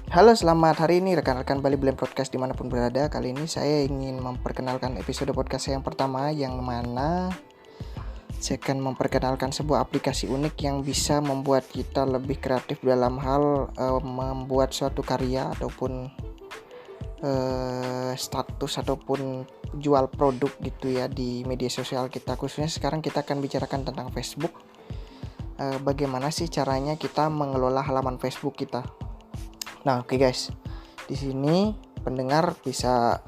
Halo, selamat hari ini rekan-rekan Bali Blend Podcast dimanapun berada. Kali ini saya ingin memperkenalkan episode podcast saya yang pertama, yang mana saya akan memperkenalkan sebuah aplikasi unik yang bisa membuat kita lebih kreatif dalam hal membuat suatu karya ataupun status ataupun jual produk gitu ya di media sosial kita. Khususnya sekarang kita akan bicarakan tentang Facebook. Bagaimana sih caranya kita mengelola halaman Facebook kita? Nah, oke guys. Di sini pendengar bisa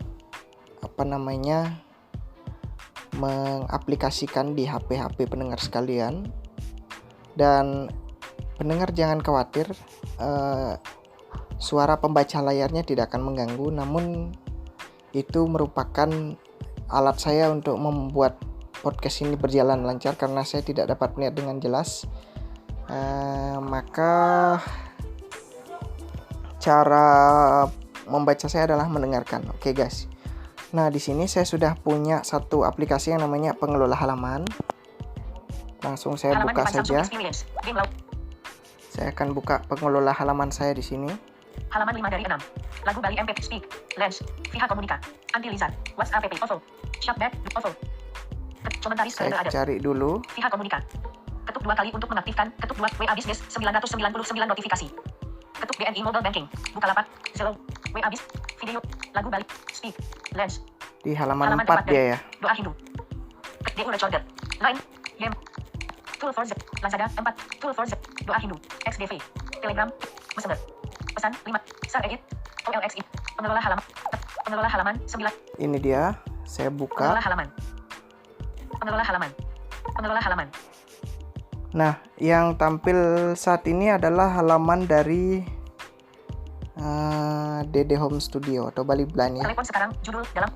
mengaplikasikan di HP pendengar sekalian, dan pendengar jangan khawatir, suara pembaca layarnya tidak akan mengganggu, namun itu merupakan alat saya untuk membuat podcast ini berjalan lancar karena saya tidak dapat melihat dengan jelas. Maka cara membaca saya adalah mendengarkan. Oke guys. Nah, di sini saya sudah punya satu aplikasi yang namanya pengelola halaman. Langsung saya buka saja. Saya akan buka pengelola halaman saya di sini. Halaman 5 dari 6. Lagu Bali MP Speak, Lens, Viha Komunika, Anti Liza, WhatsApp app, OVO, Shoutback, OVO. Komentaris Saya ada. cari dulu. Viha Komunika. Ketuk 2 kali untuk mengaktifkan. Ketuk 2 WA Business 999 notifikasi. Ketuk BNI Mobile Banking. Bukalapak, Zelo, WA Business, video, lagu Bali, Speak, Lens. Di halaman 4 dia ya. Doa Hindu. DU Recorder. Line, Yem. Tool for Z, Lazada 4, Tool for Z, Doa Hindu, XDV, Telegram, Messenger. Pesan 5, Sar Edit, OLXI, pengelola halaman 9. Ini dia, saya buka. Pengelola halaman. Nah, yang tampil saat ini adalah halaman dari Dede Home Studio atau Bali Blend ya. Telepon sekarang, judul dalam.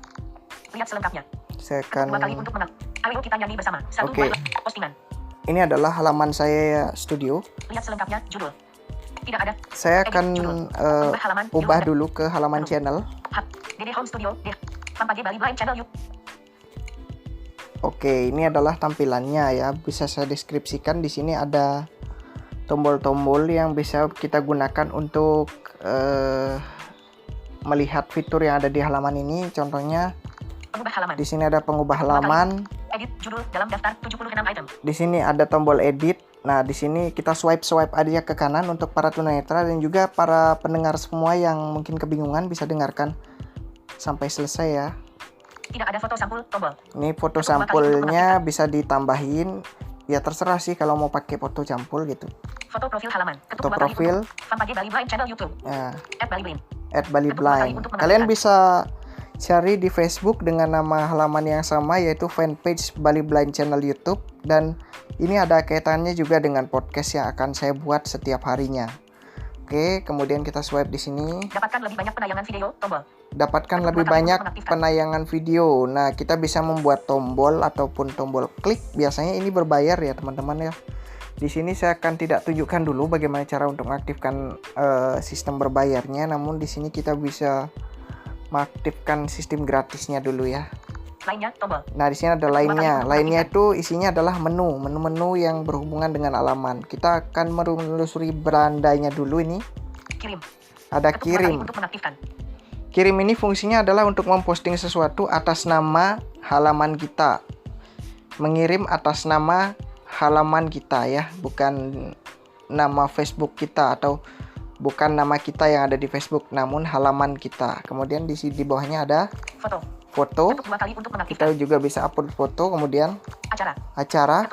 Lihat selengkapnya. Saya akan. 2 kali untuk menang. Ayo kita nyanyi bersama. 1, Oke. 2, postingan. Ini adalah halaman saya studio. Lihat selengkapnya, judul. Tidak ada. Saya akan ubah dulu ke halaman channel. Dede Home Studio, tanpa Bali Blend channel yuk. Oke, ini adalah tampilannya ya. Bisa saya deskripsikan. Di sini ada tombol-tombol yang bisa kita gunakan untuk melihat fitur yang ada di halaman ini. Contohnya, di sini ada pengubah halaman. Edit judul dalam daftar 76 item. Di sini ada tombol edit. Nah, di sini kita swipe aja ke kanan untuk para tunanetra dan juga para pendengar semua yang mungkin kebingungan bisa dengarkan sampai selesai ya. Tidak ada foto sampul, tombol. Ini foto sampulnya bisa ditambahin. Ya terserah sih kalau mau pakai foto campur gitu. Foto profil halaman. Foto profil. Fanpage Bali Blind channel YouTube. Ya. @Bali Blind. Kalian bisa cari di Facebook dengan nama halaman yang sama, yaitu fanpage Bali Blind channel YouTube, dan ini ada kaitannya juga dengan podcast yang akan saya buat setiap harinya. Oke, kemudian kita swipe di sini. Dapatkan lebih banyak penayangan video, tombol. Dapatkan lebih banyak penayangan video. Nah, kita bisa membuat tombol ataupun tombol klik. Biasanya ini berbayar ya, teman-teman ya. Di sini saya akan tidak tunjukkan dulu bagaimana cara untuk mengaktifkan sistem berbayarnya, namun di sini kita bisa mengaktifkan sistem gratisnya dulu ya. Lainnya, tombol. Nah, di sini ada lainnya. Lainnya itu isinya adalah menu yang berhubungan dengan halaman. Kita akan menelusuri berandanya dulu ini. Kirim. Ada kirim. Untuk mengaktifkan. Kirim ini fungsinya adalah untuk memposting sesuatu atas nama halaman kita. Mengirim atas nama halaman kita ya, bukan nama Facebook kita atau bukan nama kita yang ada di Facebook, namun halaman kita. Kemudian di bawahnya ada foto. Kita juga bisa upload foto. Kemudian acara.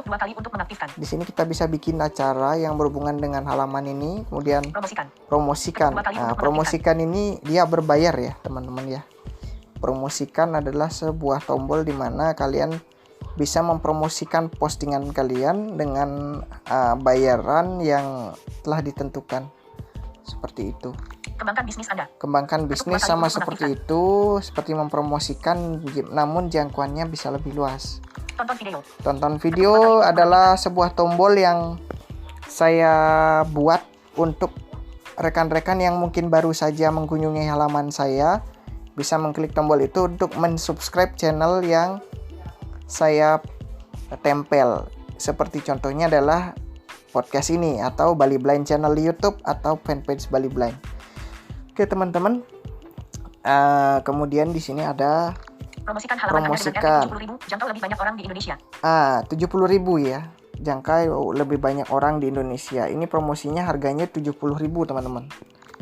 Di sini kita bisa bikin acara yang berhubungan dengan halaman ini. Kemudian promosikan. Nah, promosikan ini dia berbayar ya, teman-teman ya. Promosikan adalah sebuah tombol di mana kalian bisa mempromosikan postingan kalian dengan bayaran yang telah ditentukan. Seperti itu. Kembangkan bisnis sama seperti itu, seperti mempromosikan, namun jangkauannya bisa lebih luas. Tonton video adalah sebuah tombol yang saya buat untuk rekan-rekan yang mungkin baru saja mengunjungi halaman saya. Bisa mengklik tombol itu untuk mensubscribe channel yang saya tempel. Seperti contohnya adalah podcast ini atau Bali Blind channel YouTube atau fanpage Bali Blind. Oke teman-teman, kemudian di sini ada Promosikan halaman Anda dengan promosikan. RT 70.000, jangkau lebih banyak orang di Indonesia. 70.000 ya. Jangkau lebih banyak orang di Indonesia. Ini promosinya harganya 70.000 teman-teman.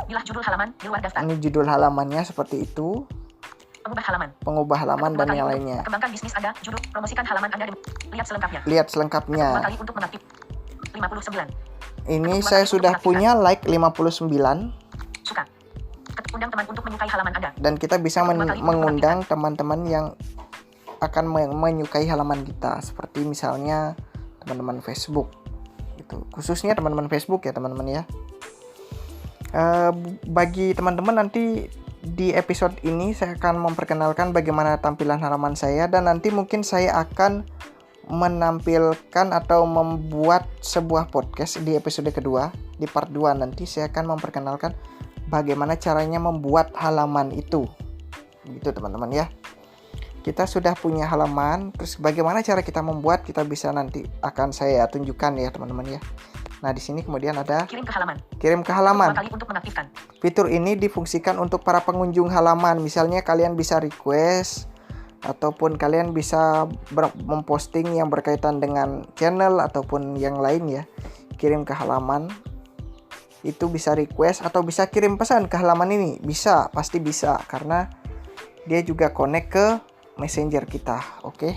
Inilah judul halaman di luar daftar. Ini judul halamannya seperti itu. Pengubah halaman Dan yang lainnya. Kembangkan bisnis Anda. Judul promosikan halaman Anda. Lihat selengkapnya. Lihat selengkapnya. 2 kali untuk mengaktif. 59. Ini saya sudah punya like 59. Suka. Undang teman untuk menyukai halaman Anda. Dan kita bisa mengundang teman-teman yang akan menyukai halaman kita, seperti misalnya teman-teman Facebook gitu. Khususnya teman-teman Facebook ya teman-teman ya. Bagi teman-teman nanti di episode ini saya akan memperkenalkan bagaimana tampilan halaman saya, dan nanti mungkin saya akan menampilkan atau membuat sebuah podcast di episode kedua. Di part 2 nanti saya akan memperkenalkan bagaimana caranya membuat halaman itu. Begitu teman-teman ya. Kita sudah punya halaman, terus bagaimana cara kita membuat, kita bisa nanti akan saya tunjukkan ya teman-teman ya. Nah, di sini kemudian ada kirim ke halaman. Kirim ke halaman. 2 kali untuk mengaktifkan. Fitur ini difungsikan untuk para pengunjung halaman. Misalnya kalian bisa request ataupun kalian bisa memposting yang berkaitan dengan channel ataupun yang lain ya. Kirim ke halaman. Itu bisa request atau bisa kirim pesan ke halaman ini. Bisa, pasti bisa karena dia juga connect ke Messenger kita. Oke.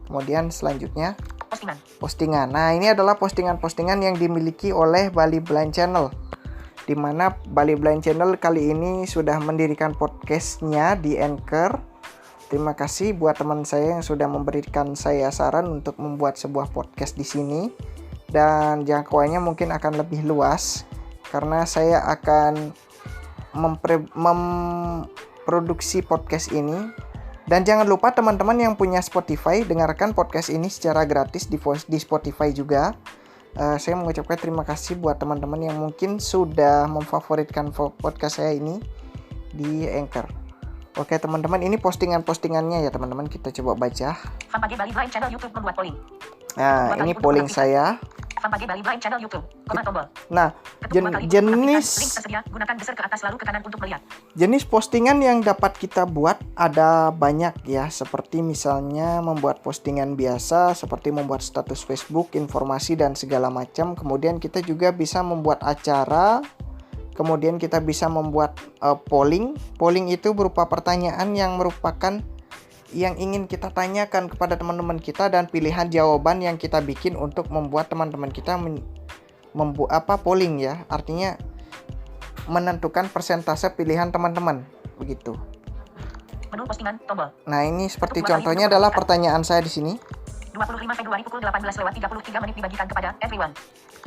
Kemudian selanjutnya postingan. Nah, ini adalah postingan-postingan yang dimiliki oleh Bali Blind Channel, di mana Bali Blind Channel kali ini sudah mendirikan podcastnya di Anchor. Terima kasih buat teman saya yang sudah memberikan saya saran untuk membuat sebuah podcast di sini, dan jangkauannya mungkin akan lebih luas karena saya akan memproduksi podcast ini. Dan jangan lupa teman-teman yang punya Spotify, dengarkan podcast ini secara gratis di Spotify juga. Saya mengucapkan terima kasih buat teman-teman yang mungkin sudah memfavoritkan podcast saya ini di Anchor. Oke teman-teman, ini postingan-postingannya ya teman-teman, kita coba baca. Fampage Bali Blind Channel YouTube membuat polling. Nah, ini polling saya. Fampage Bali Blind Channel YouTube, tombol. Nah, jenis link tersedia, gunakan geser ke atas lalu ke kanan untuk melihat. Jenis postingan yang dapat kita buat ada banyak ya, seperti misalnya membuat postingan biasa, seperti membuat status Facebook, informasi dan segala macam. Kemudian kita juga bisa membuat acara. Kemudian kita bisa membuat polling. Polling itu berupa pertanyaan yang merupakan yang ingin kita tanyakan kepada teman-teman kita, dan pilihan jawaban yang kita bikin untuk membuat teman-teman kita membuat polling ya, artinya menentukan persentase pilihan teman-teman begitu. Menu postingan tombol. Nah, ini seperti contohnya adalah pertanyaan saya di sini. 25 Februari pukul 18:33 dibagikan kepada everyone.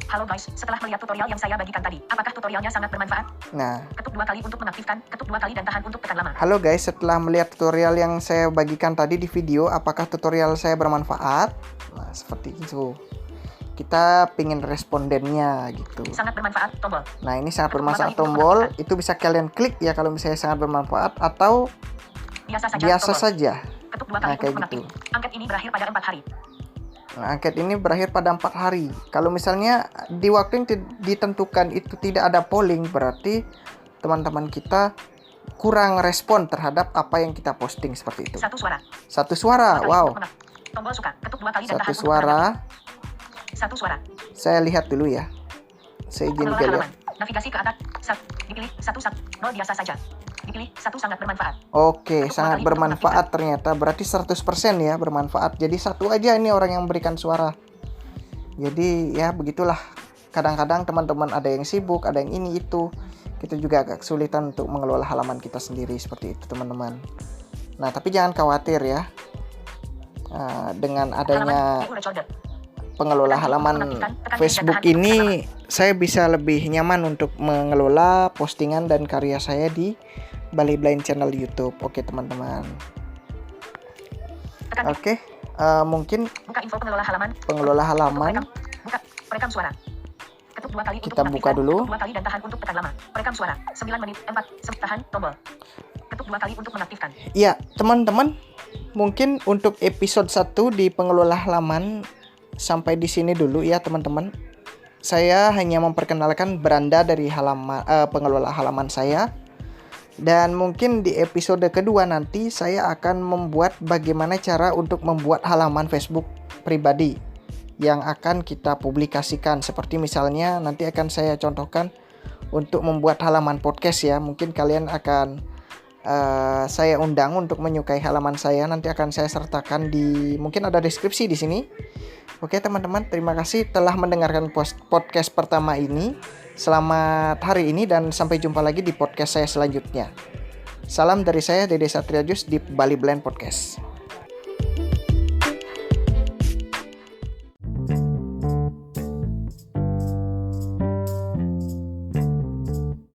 Halo guys, setelah melihat tutorial yang saya bagikan tadi, apakah tutorialnya sangat bermanfaat? Nah, ketuk 2 kali untuk mengaktifkan, ketuk 2 kali dan tahan untuk tekan lama. Halo guys, setelah melihat tutorial yang saya bagikan tadi di video, apakah tutorial saya bermanfaat? Nah, seperti itu. Kita pingin respondennya gitu. Sangat bermanfaat tombol. Nah, ini sangat bermanfaat tombol. Itu bisa kalian klik ya kalau misalnya sangat bermanfaat, atau biasa saja. Ketuk 2 kali untuk mengaktifkan. Angket ini berakhir pada 4 hari. Nah, angket ini berakhir pada 4 hari. Kalau misalnya di waktu yang ditentukan itu tidak ada polling, berarti teman-teman kita kurang respon terhadap apa yang kita posting seperti itu. Satu suara. Wow. Tombol suka. Ketuk 2 kali dan tahan. Satu suara. Saya lihat dulu ya. Saya izin juga lihat. Navigasi ke atas. Dipilih 1 0 biasa saja. Dipilih 1 sangat bermanfaat. Oke, sangat bermanfaat ternyata. Berarti 100% ya bermanfaat. Jadi 1 aja ini orang yang memberikan suara. Jadi ya begitulah. Kadang-kadang teman-teman ada yang sibuk, ada yang ini itu. Kita juga agak kesulitan untuk mengelola halaman kita sendiri seperti itu teman-teman. Nah, tapi jangan khawatir ya. Dengan adanya pengelola halaman Facebook ini, saya bisa lebih nyaman untuk mengelola postingan dan karya saya di Bali Blind Channel YouTube. Oke teman-teman. Oke, mungkin buka info pengelola halaman. Pengelola halaman. Buka perekam suara. Ketuk 2 kali kita untuk buka dulu. Ketuk 2 kali dan tahan untuk tekan lama. Perekam suara 9 menit 4 tahan tombol. Ketuk 2 kali untuk mengaktifkan. Ya, teman-teman, mungkin untuk episode 1 di pengelola halaman sampai di sini dulu ya, teman-teman. Saya hanya memperkenalkan beranda dari halaman pengelola halaman saya. Dan mungkin di episode kedua nanti saya akan membuat bagaimana cara untuk membuat halaman Facebook pribadi yang akan kita publikasikan. Seperti misalnya nanti akan saya contohkan untuk membuat halaman podcast ya. Mungkin kalian akan saya undang untuk menyukai halaman saya. Nanti akan saya sertakan mungkin ada deskripsi di sini. Oke teman-teman, terima kasih telah mendengarkan podcast pertama ini. Selamat hari ini dan sampai jumpa lagi di podcast saya selanjutnya. Salam dari saya, Dede Satriajus di Bali Blend Podcast.